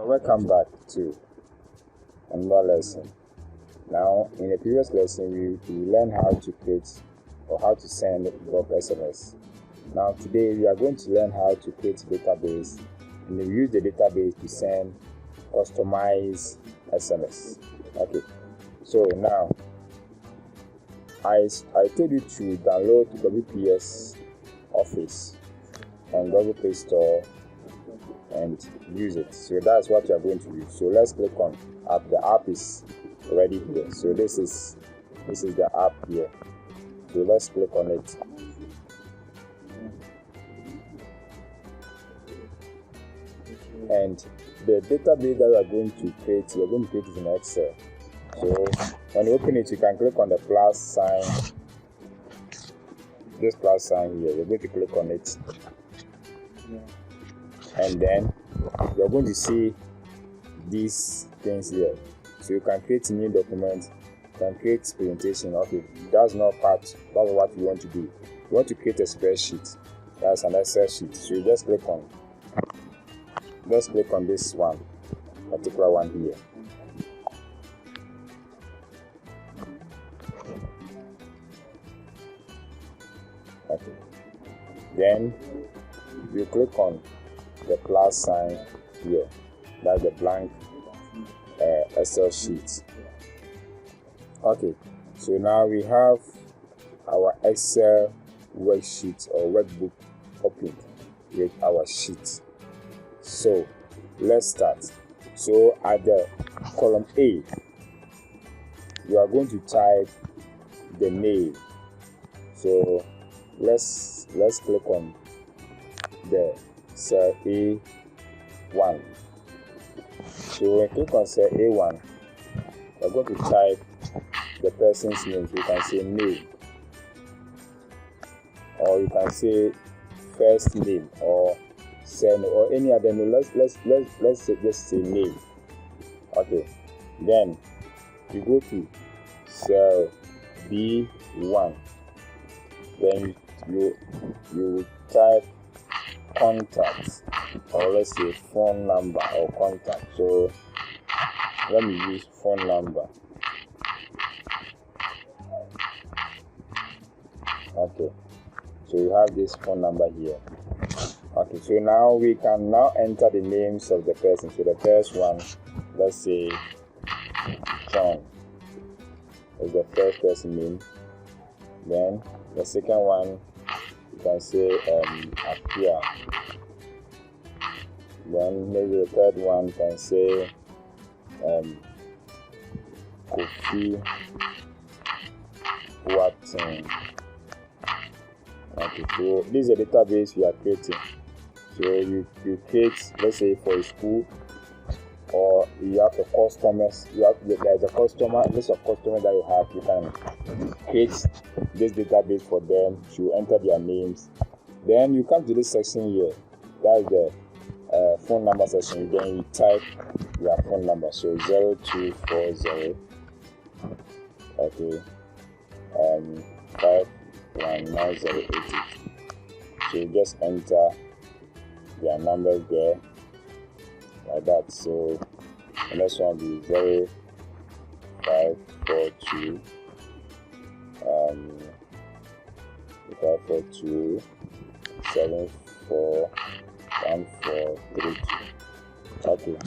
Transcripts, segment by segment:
Welcome back to another lesson. Now, in the previous lesson, we learned how to create or how to send bulk SMS. Now, today we are going to learn how to create a database, and we use the database to send customized SMS. Okay, so now I told you to download WPS Office on Google Play Store and use it. So that's what you are going to use. So let's click on app. The app is already here. So this is the app here. So let's click on it. And the database that we are going to create it in Excel. So when you open it, you can click on the plus sign. This plus sign here, you're going to click on it. And then you're going to see these things here. So you can create a new document, you can create presentation. Okay, that's not what you want to do. You want to create a spreadsheet. That's an Excel sheet. So you just click on this one, particular one here. Okay. Then you click on the plus sign here. That's the blank Excel sheet. Okay, so now we have our Excel worksheet or workbook opened with our sheet. So let's start. So at the column A, you are going to type the name. So let's click on the cell A1. So when you click on cell A1, you're going to type the person's name. So you can say name, or you can say first name, or surname, or any other name. Let's just say name. Okay. Then you go to cell B1. Then you will type contact, or let's say phone number or contact. So let me use phone number. Okay, so you have this phone number here. Okay, so now we can enter the names of the person. So the first one, let's say John is the first person name. Then the second one, you can say Apia. Then maybe the third one, you can say Kofi Watson. Okay, so this is a database we are creating. So you create, let's say for a school, or you have the customers. There's a customer list of customers that you have. You can create this database for them to enter their names. Then you come to this section here. That's the phone number section. Then you type your phone number. So 0240. Okay. 519088. So you just enter their numbers there, like that. So the next one will be 0542 741432. Okay.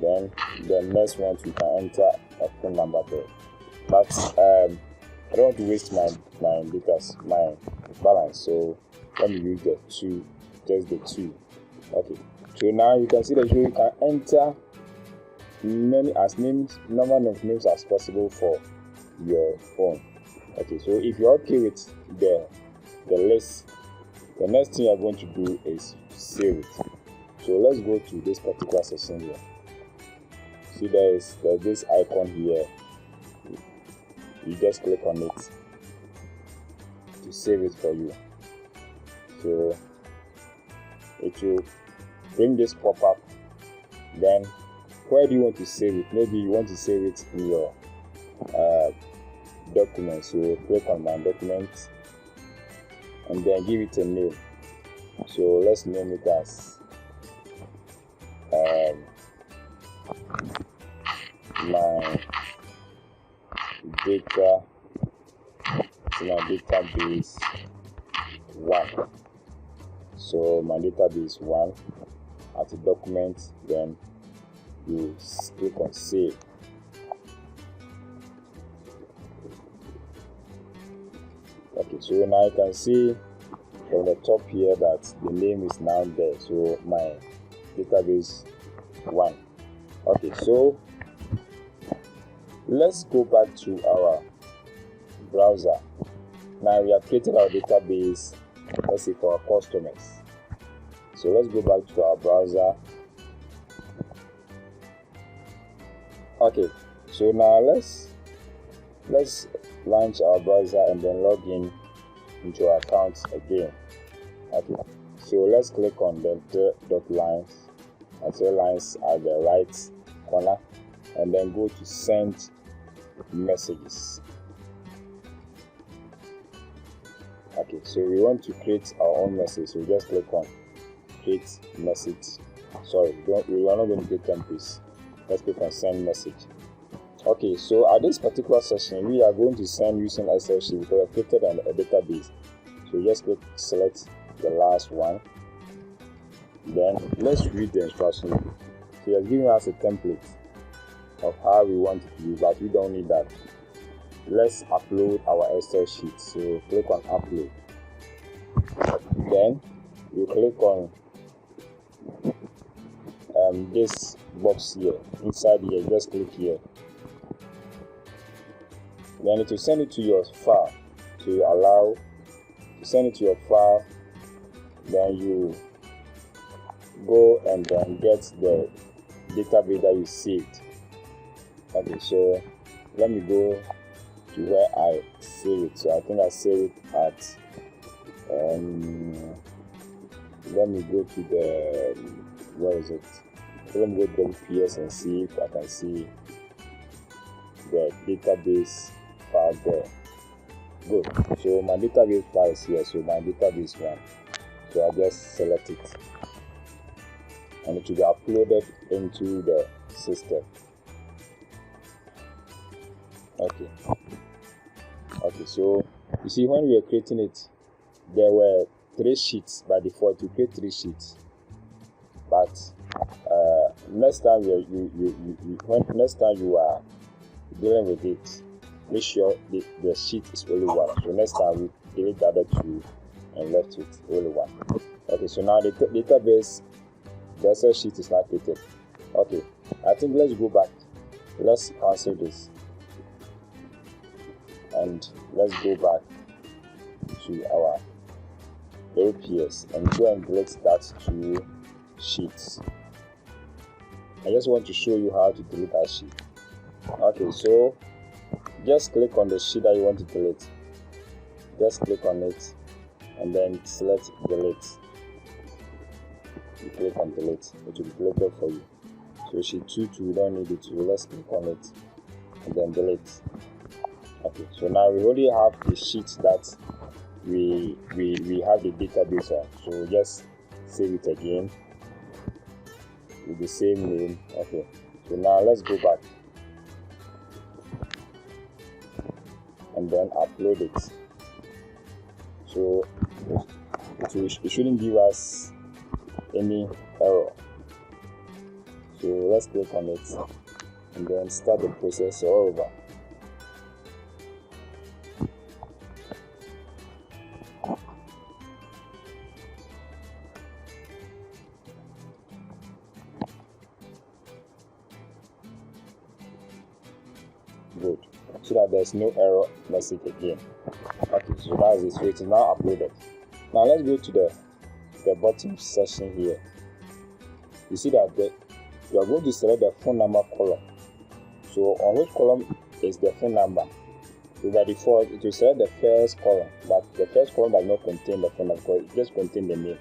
Then the next one you can enter a phone number there. But I don't want to waste my balance, so let me use the 2, just the 2. Okay. So now you can see that you can enter number of names as possible for your phone. Okay, so if you're okay with the list, the next thing you're going to do is save it. So let's go to this particular section here. See, there's this icon here. You just click on it to save it for you. So it will bring this pop-up. Then where do you want to save it? Maybe you want to save it in your document. So click on my document and then give it a name. So let's name it as database 1. So my database 1 as a document, then you click on save. Okay, so now you can see from the top here that the name is now there, so my database 1. Okay, so let's go back to our browser. Now we have created our database, let's say for our customers. So let's go back to our browser. Okay, so now let's launch our browser and then log in into our account again. Okay, so let's click on the dot lines and 3 lines at the right corner, and then go to send messages. Okay, so we want to create our own message, so just click on create message. Sorry, we are not going to create templates. Let's click on send message. Okay, so at this particular session we are going to send using Excel sheet because we created a database. So just select the last one, then let's read the instructions. So it's giving us a template of how we want it to be, but we don't need that. Let's upload our Excel sheet, so click on upload, then you click on this box here. Inside here, just click here, then it will send it to your file. So you allow to send it to your file, then you go and then get the database that you saved. Okay, so let me go to where I save it. So I think I save it at let me go to the where is it? Let me go to PS and see if I can see the database file there. Good. So my database file is here. So my database 1. So I just select it, and it will be uploaded into the system. Okay. Okay. So you see, when we were creating it, there were 3 sheets by default. You create 3 sheets, but next time next time you are dealing with it, make sure the sheet is only 1. So next time we delete the other 2 and left with only 1. Okay, so now the database, the Excel sheet is not created. Okay, I think let's go back. Let's cancel this and let's go back to our LPS and go and delete that 2 sheets. I just want to show you how to delete that sheet. Okay, so just click on the sheet that you want to delete. Just click on it and then select delete. You click on delete, it will be deleted for you. So sheet 2, we don't need it, so let's click on it and then delete. Okay, so now we already have the sheet that we have the database on. So just save it again with the same name. Okay, so now let's go back and then upload it. So it shouldn't give us any error. So let's click on it and then start the process all over. Good, so that there's no error message again. Okay, so that's it. So it is now uploaded. Now let's go to the bottom section here. You see that you are going to select the phone number column. So on which column is the phone number? So by default it will select the first column, but the first column does not contain the phone number because it just contains the name.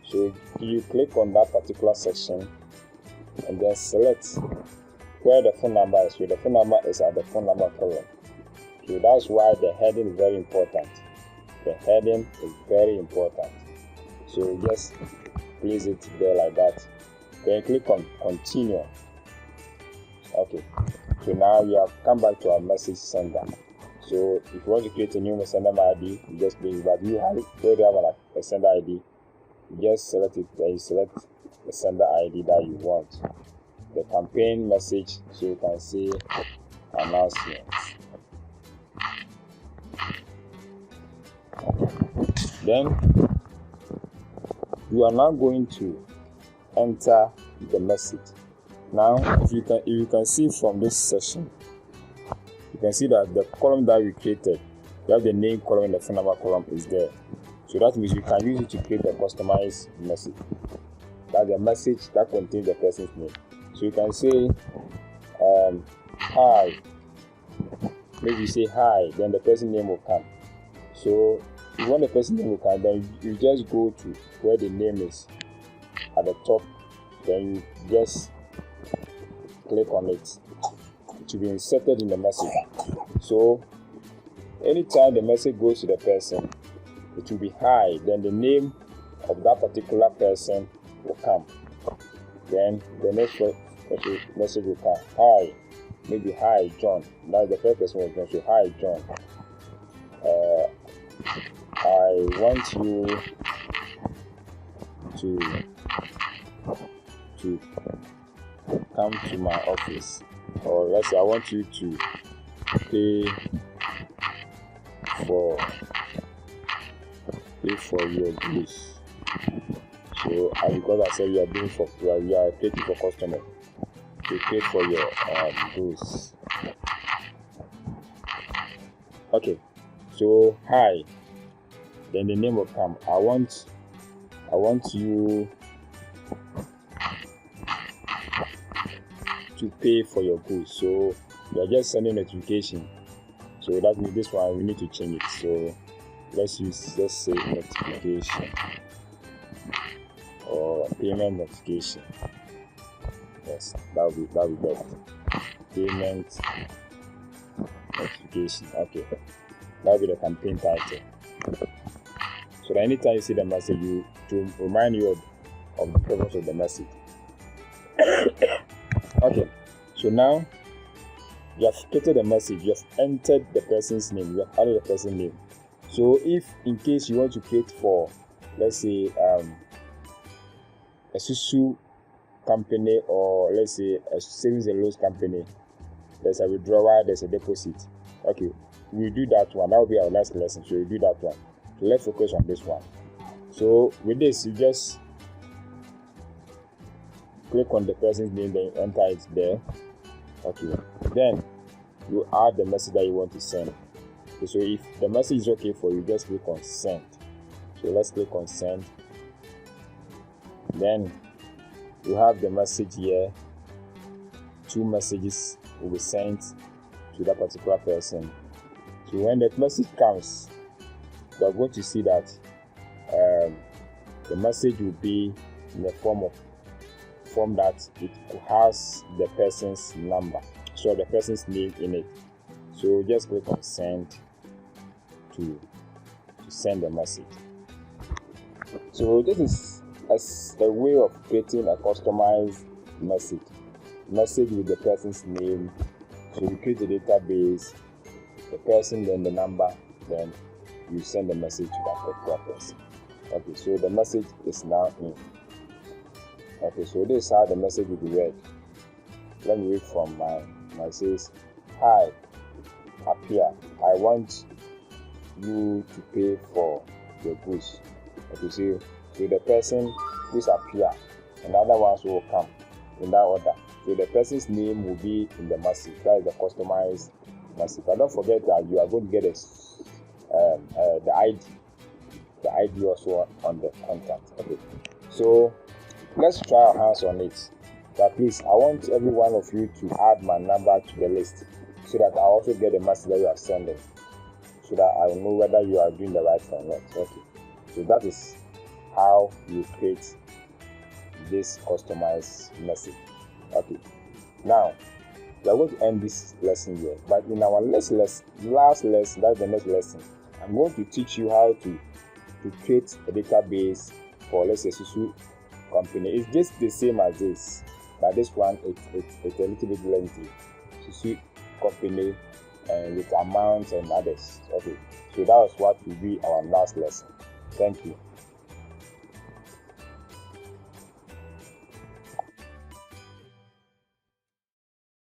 So you click on that particular section and then select where the phone number is. So the phone number is at the phone number column. So that's why the heading is very important. The heading is very important. So just place it there like that. Then click on continue. Okay. So now we have come back to our message sender. So if you want to create a new sender ID, you just place it. But you already have a sender ID, you just select it. Then you select the sender ID that you want. The campaign message, so you can see announcements. Then you are now going to enter the message. Now, if you can see from this section, you can see that the column that we created, we have the name column and the phone number column is there. So that means you can use it to create a customized message. That's the message that contains the person's name. So you can say, hi. Maybe you say hi, then the person's name will come. So if you want the person's name will come, then you just go to where the name is at the top. Then you just click on it. It will be inserted in the message. So anytime the message goes to the person, it will be hi. Then the name of that particular person will come. Then the next message will come. Hi. Maybe hi John. Now the first person was going to say hi John. I want you to come to my office, or let's say I want you to pay for your goods. So because I said you are creating for customers, to pay for your goods. Okay, so hi, then the name will come. I want you to pay for your goods. So you are just sending notification. So that means this one we need to change it. So let's say notification or payment notification. Yes, that will be better. Payment notification. Okay, that will be the campaign title. So that anytime you see the message, to remind you of the purpose of the message. Okay, so now you have created the message, you have entered the person's name, you have added the person's name. So if in case you want to create for, let's say, a Susu company, or let's say a savings and loans company, there's a withdrawal, there's a deposit. Okay, we'll do that one. That will be our last lesson. So we'll do that one. So let's focus on this one. So with this, you just click on the person's name, then you enter it there. Okay, then you add the message that you want to send. Okay, so if the message is okay for you, just click on send. So let's click on send. Then you have the message here. 2 messages will be sent to that particular person. So when that message comes, you are going to see that the message will be in the form that it has the person's number, so the person's name in it. So just click on send to send the message. So this is a way of creating a customized message with the person's name. So you create a database, the person, then the number, then you send the message to that particular person. Okay, so the message is now in. Okay, so this is how the message will be read. Let me read from my says, hi, appear. I want you to pay for your goods. Okay, so the person who's appear, and the other ones will come in that order. So the person's name will be in the message. That is the customized message. But don't forget that you are going to get the ID. The ID also on the contact. Okay, so let's try our hands on it. But please, I want every one of you to add my number to the list, so that I also get the message that you are sending, so that I will know whether you are doing the right thing or not. Okay, so that is how you create this customized message. Okay, now we are going to end this lesson here, but in our last lesson, that's the next lesson, I'm going to teach you how to create a database for, let's say, Susu company. It's just the same as this, but this one it's a little bit lengthy. Susu company with amounts and others. Okay, so that was what will be our last lesson. Thank you.